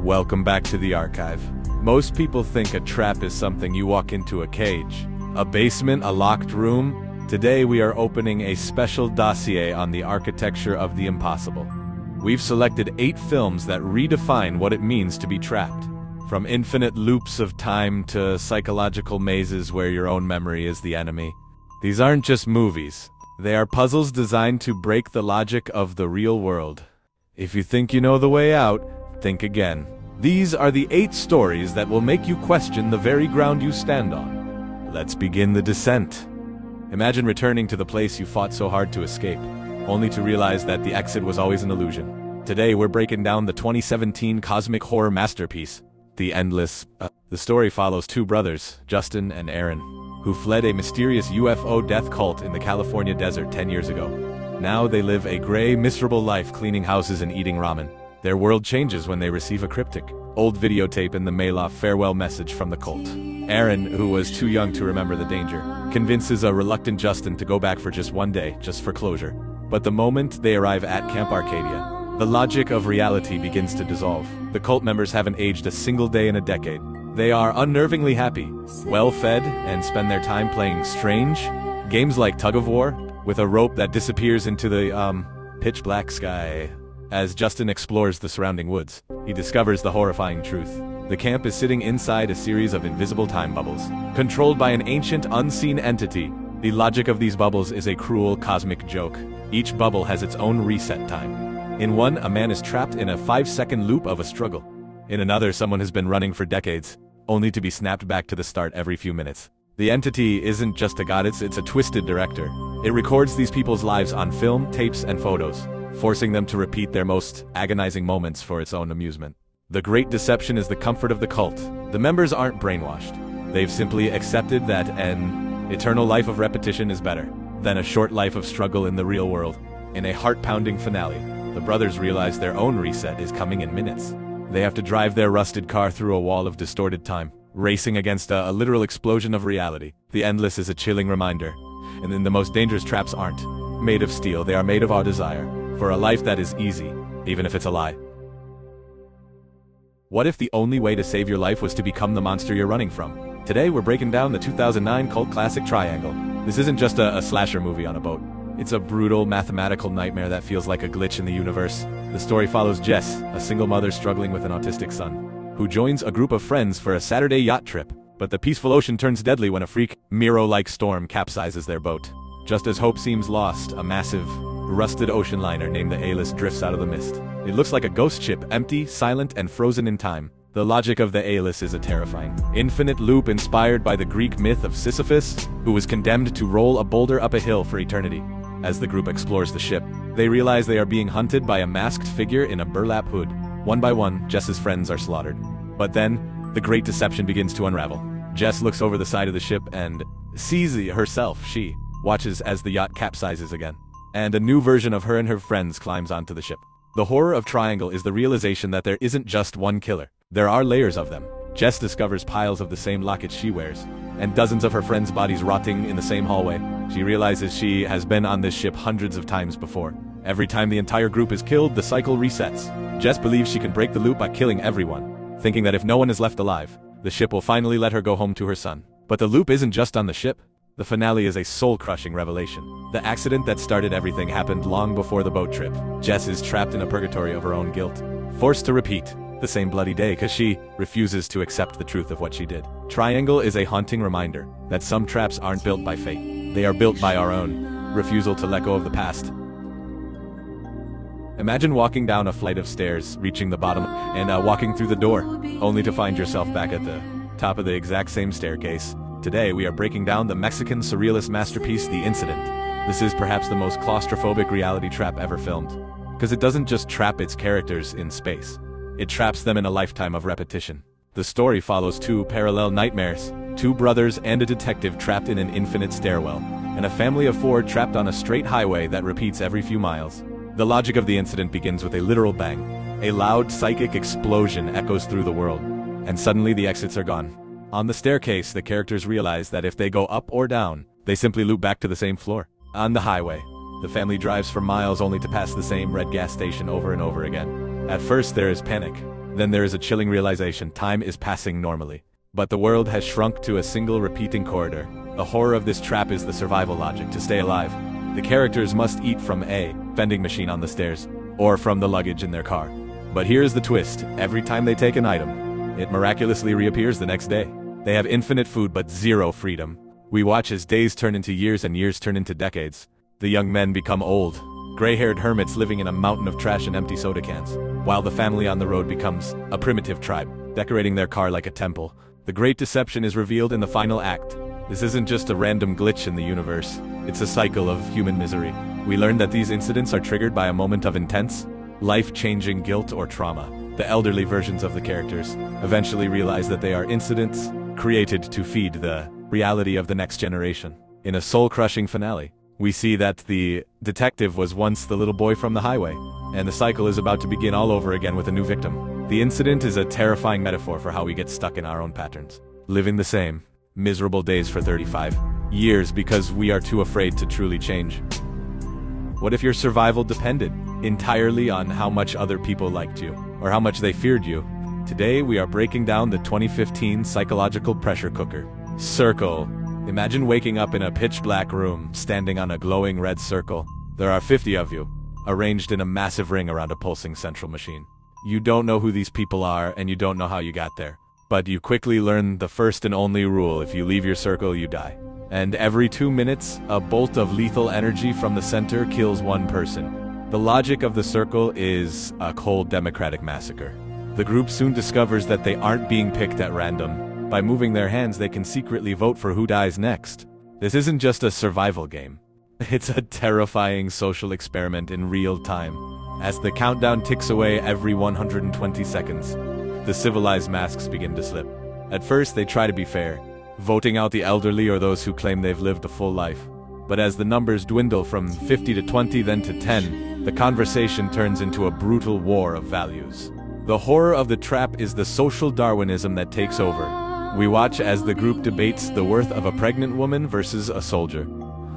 Welcome back to the archive. Most people think a trap is something you walk into a cage, a basement, a locked room. Today we are opening a special dossier on the architecture of the impossible. We've selected 8 films that redefine what it means to be trapped. From infinite loops of time to psychological mazes where your own memory is the enemy. These aren't just movies. They are puzzles designed to break the logic of the real world. If you think you know the way out, think again. These are the 8 stories that will make you question the very ground you stand on. Let's begin the descent. Imagine returning to the place you fought so hard to escape, only to realize that the exit was always an illusion. Today we're breaking down the 2017 cosmic horror masterpiece, The Endless. The story follows 2 brothers, Justin and Aaron, who fled a mysterious UFO death cult in the California desert 10 years ago. Now they live a gray, miserable life cleaning houses and eating ramen. Their world changes when they receive a cryptic, old videotape in the mail-off farewell message from the cult. Aaron, who was too young to remember the danger, convinces a reluctant Justin to go back for just one day, just for closure. But the moment they arrive at Camp Arcadia, the logic of reality begins to dissolve. The cult members haven't aged a single day in a decade. They are unnervingly happy, well-fed, and spend their time playing strange games like tug-of-war, with a rope that disappears into the, pitch-black sky. As Justin explores the surrounding woods, he discovers the horrifying truth. The camp is sitting inside a series of invisible time bubbles, controlled by an ancient, unseen entity. The logic of these bubbles is a cruel, cosmic joke. Each bubble has its own reset time. In one, a man is trapped in a 5-second loop of a struggle. In another, someone has been running for decades, only to be snapped back to the start every few minutes. The entity isn't just a god, it's a twisted director. It records these people's lives on film, tapes, and photos, forcing them to repeat their most agonizing moments for its own amusement. The great deception is the comfort of the cult. The members aren't brainwashed. They've simply accepted that an eternal life of repetition is better than a short life of struggle in the real world. In a heart-pounding finale, the brothers realize their own reset is coming in minutes. They have to drive their rusted car through a wall of distorted time, racing against a literal explosion of reality. The Endless is a chilling reminder. And then the most dangerous traps aren't made of steel, they are made of our desire for a life that is easy, even if it's a lie. What if the only way to save your life was to become the monster you're running from? Today we're breaking down the 2009 cult classic Triangle. This isn't just a slasher movie on a boat. It's a brutal, mathematical nightmare that feels like a glitch in the universe. The story follows Jess, a single mother struggling with an autistic son, who joins a group of friends for a Saturday yacht trip. But the peaceful ocean turns deadly when a freak, Miro-like storm capsizes their boat. Just as hope seems lost, a massive, rusted ocean liner named the A-list drifts out of the mist. It looks like a ghost ship, empty, silent, and frozen in time. The logic of the A-list is a terrifying, infinite loop inspired by the Greek myth of Sisyphus, who was condemned to roll a boulder up a hill for eternity. As the group explores the ship, they realize they are being hunted by a masked figure in a burlap hood. One by one, Jess's friends are slaughtered. But then, the great deception begins to unravel. Jess looks over the side of the ship and sees herself. She watches as the yacht capsizes again, and a new version of her and her friends climbs onto the ship. The horror of Triangle is the realization that there isn't just one killer. There are layers of them. Jess discovers piles of the same locket she wears, and dozens of her friends' bodies rotting in the same hallway. She realizes she has been on this ship hundreds of times before. Every time the entire group is killed, the cycle resets. Jess believes she can break the loop by killing everyone, thinking that if no one is left alive, the ship will finally let her go home to her son. But the loop isn't just on the ship. The finale is a soul-crushing revelation. The accident that started everything happened long before the boat trip. Jess is trapped in a purgatory of her own guilt, forced to repeat the same bloody day because she refuses to accept the truth of what she did. Triangle is a haunting reminder that some traps aren't built by fate. They are built by our own refusal to let go of the past. Imagine walking down a flight of stairs, reaching the bottom, and walking through the door, only to find yourself back at the top of the exact same staircase. Today we are breaking down the Mexican surrealist masterpiece, The Incident. This is perhaps the most claustrophobic reality trap ever filmed, because it doesn't just trap its characters in space. It traps them in a lifetime of repetition. The story follows 2 parallel nightmares, 2 brothers and a detective trapped in an infinite stairwell, and a family of 4 trapped on a straight highway that repeats every few miles. The logic of the incident begins with a literal bang. A loud psychic explosion echoes through the world, and suddenly the exits are gone. On the staircase, the characters realize that if they go up or down, they simply loop back to the same floor. On the highway, the family drives for miles only to pass the same red gas station over and over again. At first there is panic. Then there is a chilling realization: time is passing normally. But the world has shrunk to a single repeating corridor. The horror of this trap is the survival logic. To stay alive, the characters must eat from a vending machine on the stairs, or from the luggage in their car. But here's the twist: every time they take an item, it miraculously reappears the next day. They have infinite food but zero freedom. We watch as days turn into years and years turn into decades. The young men become old, gray-haired hermits living in a mountain of trash and empty soda cans, while the family on the road becomes a primitive tribe, decorating their car like a temple. The great deception is revealed in the final act. This isn't just a random glitch in the universe, it's a cycle of human misery. We learn that these incidents are triggered by a moment of intense, life-changing guilt or trauma. The elderly versions of the characters eventually realize that they are incidents created to feed the reality of the next generation. In a soul-crushing finale, we see that the detective was once the little boy from the highway, and the cycle is about to begin all over again with a new victim. The incident is a terrifying metaphor for how we get stuck in our own patterns, living the same miserable days for 35 years because we are too afraid to truly change. What if your survival depended entirely on how much other people liked you, or how much they feared you? Today we are breaking down the 2015 psychological pressure cooker, Circle. Imagine waking up in a pitch-black room, standing on a glowing red circle. There are 50 of you, arranged in a massive ring around a pulsing central machine. You don't know who these people are, and you don't know how you got there. But you quickly learn the first and only rule: if you leave your circle, you die. And every 2 minutes, a bolt of lethal energy from the center kills one person. The logic of the circle is a cold democratic massacre. The group soon discovers that they aren't being picked at random. By moving their hands, they can secretly vote for who dies next. This isn't just a survival game. It's a terrifying social experiment in real time. As the countdown ticks away every 120 seconds, the civilized masks begin to slip. At first, they try to be fair, voting out the elderly or those who claim they've lived a full life. But as the numbers dwindle from 50 to 20, then to 10, the conversation turns into a brutal war of values. The horror of the trap is the social Darwinism that takes over. We watch as the group debates the worth of a pregnant woman versus a soldier,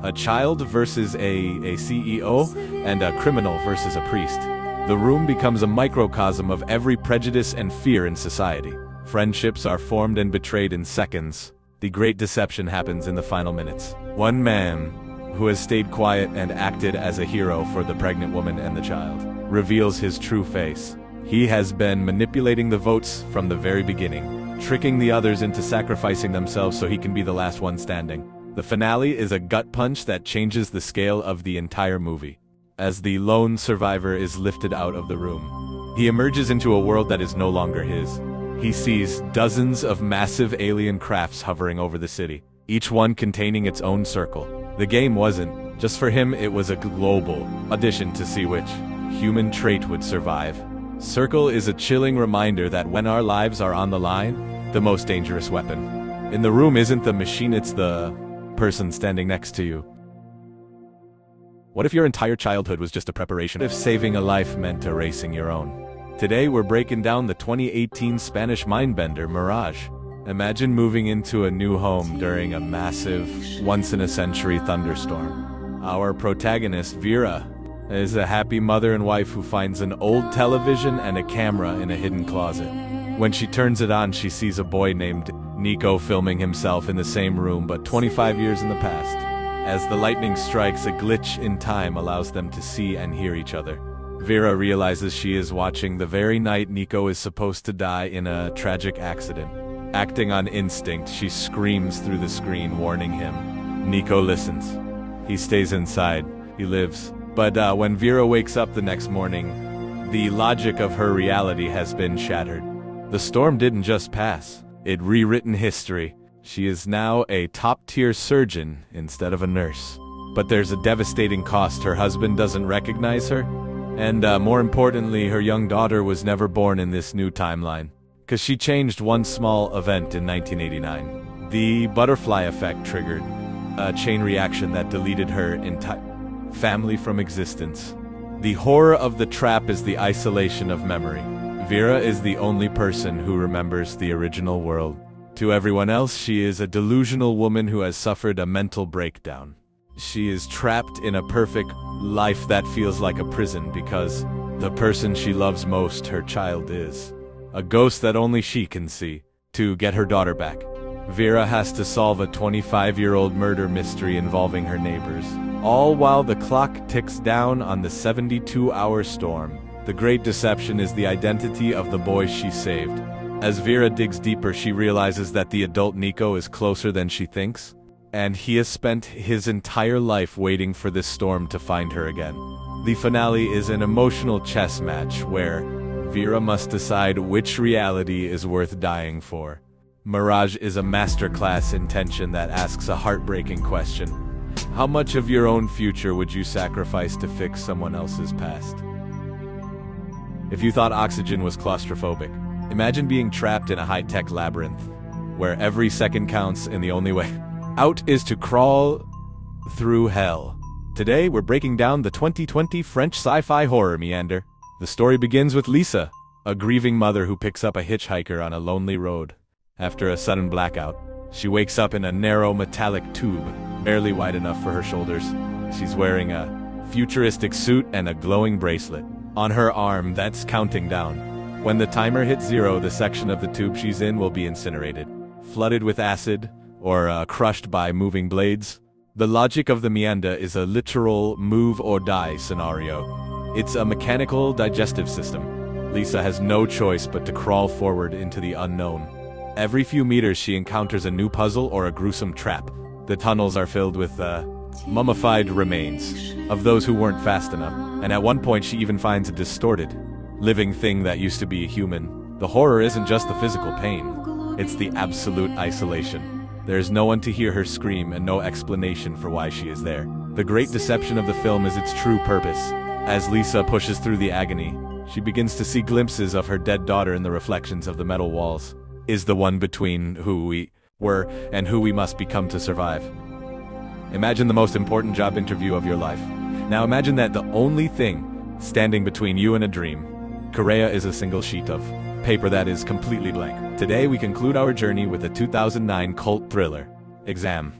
a child versus a CEO, and a criminal versus a priest. The room becomes a microcosm of every prejudice and fear in society. Friendships are formed and betrayed in seconds. The great deception happens in the final minutes. One man, who has stayed quiet and acted as a hero for the pregnant woman and the child, reveals his true face. He has been manipulating the votes from the very beginning, tricking the others into sacrificing themselves so he can be the last one standing. The finale is a gut punch that changes the scale of the entire movie. As the lone survivor is lifted out of the room, he emerges into a world that is no longer his. He sees dozens of massive alien crafts hovering over the city, each one containing its own circle. The game wasn't just for him, it was a global audition to see which human trait would survive. Circle is a chilling reminder that when our lives are on the line, the most dangerous weapon in the room isn't the machine, it's the person standing next to you. What if your entire childhood was just a preparation? If saving a life meant erasing your own? Today we're breaking down the 2018 Spanish mindbender, Mirage. Imagine moving into a new home during a massive, once-in-a-century thunderstorm. Our protagonist, Vera, is a happy mother and wife who finds an old television and a camera in a hidden closet. When she turns it on, she sees a boy named Nico filming himself in the same room but 25 years in the past. As the lightning strikes, a glitch in time allows them to see and hear each other. Vera realizes she is watching the very night Nico is supposed to die in a tragic accident. Acting on instinct, she screams through the screen, warning him. Nico listens. He stays inside. He lives. But when Vera wakes up the next morning, the logic of her reality has been shattered. The storm didn't just pass. It rewritten history. She is now a top-tier surgeon instead of a nurse. But there's a devastating cost. Her husband doesn't recognize her. And more importantly, her young daughter was never born in this new timeline. Because she changed one small event in 1989. The butterfly effect triggered a chain reaction that deleted her entire family from existence. The horror of the trap is the isolation of memory. Vera is the only person who remembers the original world. To everyone else, she is a delusional woman who has suffered a mental breakdown. She is trapped in a perfect life that feels like a prison because the person she loves most, her child, is a ghost that only she can see, to get her daughter back. Vera has to solve a 25-year-old murder mystery involving her neighbors, all while the clock ticks down on the 72-hour storm. The great deception is the identity of the boy she saved. As Vera digs deeper, she realizes that the adult Nico is closer than she thinks, and he has spent his entire life waiting for this storm to find her again. The finale is an emotional chess match where Vera must decide which reality is worth dying for. Mirage is a masterclass in tension that asks a heartbreaking question. How much of your own future would you sacrifice to fix someone else's past? If you thought Oxygen was claustrophobic, imagine being trapped in a high-tech labyrinth, where every second counts and the only way out is to crawl through hell. Today, we're breaking down the 2020 French sci-fi horror meander. The story begins with Lisa, a grieving mother who picks up a hitchhiker on a lonely road. After a sudden blackout, she wakes up in a narrow metallic tube, barely wide enough for her shoulders. She's wearing a futuristic suit and a glowing bracelet. On her arm, that's counting down. When the timer hits 0, the section of the tube she's in will be incinerated, flooded with acid, or crushed by moving blades. The logic of the meander is a literal move-or-die scenario. It's a mechanical digestive system. Lisa has no choice but to crawl forward into the unknown. Every few meters she encounters a new puzzle or a gruesome trap. The tunnels are filled with mummified remains of those who weren't fast enough, and at one point she even finds a distorted, living thing that used to be a human. The horror isn't just the physical pain, it's the absolute isolation. There's no one to hear her scream and no explanation for why she is there. The great deception of the film is its true purpose. As Lisa pushes through the agony, she begins to see glimpses of her dead daughter in the reflections of the metal walls. Is the one between who we were and who we must become to survive. Imagine the most important job interview of your life. Now imagine that the only thing standing between you and a dream. Korea is a single sheet of paper that is completely blank. Today we conclude our journey with a 2009 cult thriller, Exam.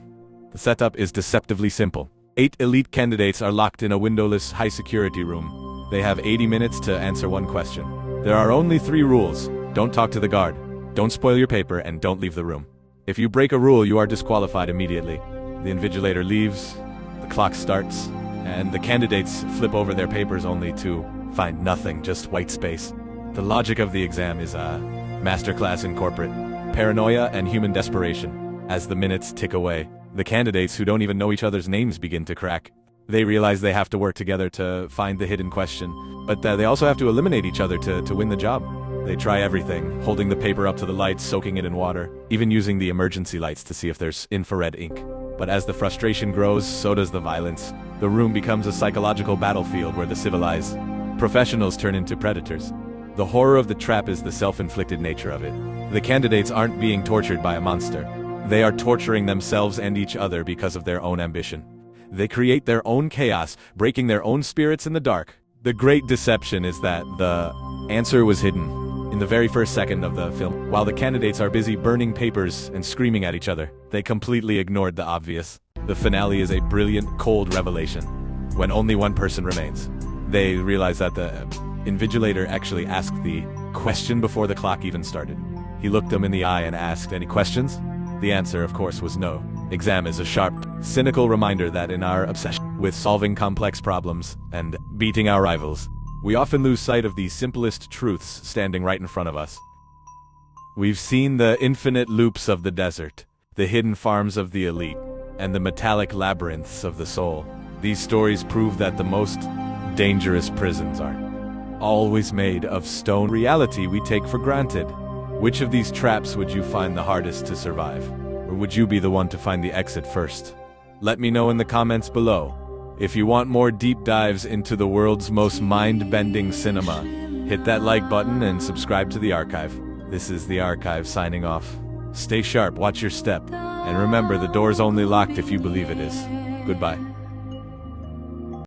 The setup is deceptively simple. 8 elite candidates are locked in a windowless, high-security room. They have 80 minutes to answer one question. There are only 3 rules. Don't talk to the guard. Don't spoil your paper, and don't leave the room. If you break a rule, you are disqualified immediately. The invigilator leaves, the clock starts, and the candidates flip over their papers only to find nothing, just white space. The logic of the exam is a masterclass in corporate paranoia and human desperation. As the minutes tick away, the candidates who don't even know each other's names begin to crack. They realize they have to work together to find the hidden question, but they also have to eliminate each other to win the job. They try everything, holding the paper up to the lights, soaking it in water, even using the emergency lights to see if there's infrared ink. But as the frustration grows, so does the violence. The room becomes a psychological battlefield where the civilized professionals turn into predators. The horror of the trap is the self-inflicted nature of it. The candidates aren't being tortured by a monster. They are torturing themselves and each other because of their own ambition. They create their own chaos, breaking their own spirits in the dark. The great deception is that the answer was hidden in the very first second of the film. While the candidates are busy burning papers and screaming at each other, they completely ignored the obvious. The finale is a brilliant, cold revelation. When only one person remains, they realize that the invigilator actually asked the question before the clock even started. He looked them in the eye and asked, "Any questions?" The answer, of course, was no. Exam is a sharp, cynical reminder that in our obsession with solving complex problems and beating our rivals, we often lose sight of the simplest truths standing right in front of us. We've seen the infinite loops of the desert, the hidden farms of the elite, and the metallic labyrinths of the soul. These stories prove that the most dangerous prisons are always made of stone. Reality we take for granted. Which of these traps would you find the hardest to survive? Or would you be the one to find the exit first? Let me know in the comments below. If you want more deep dives into the world's most mind-bending cinema, hit that like button and subscribe to the archive. This is the archive signing off. Stay sharp, watch your step, and remember, the door's only locked if you believe it is. Goodbye.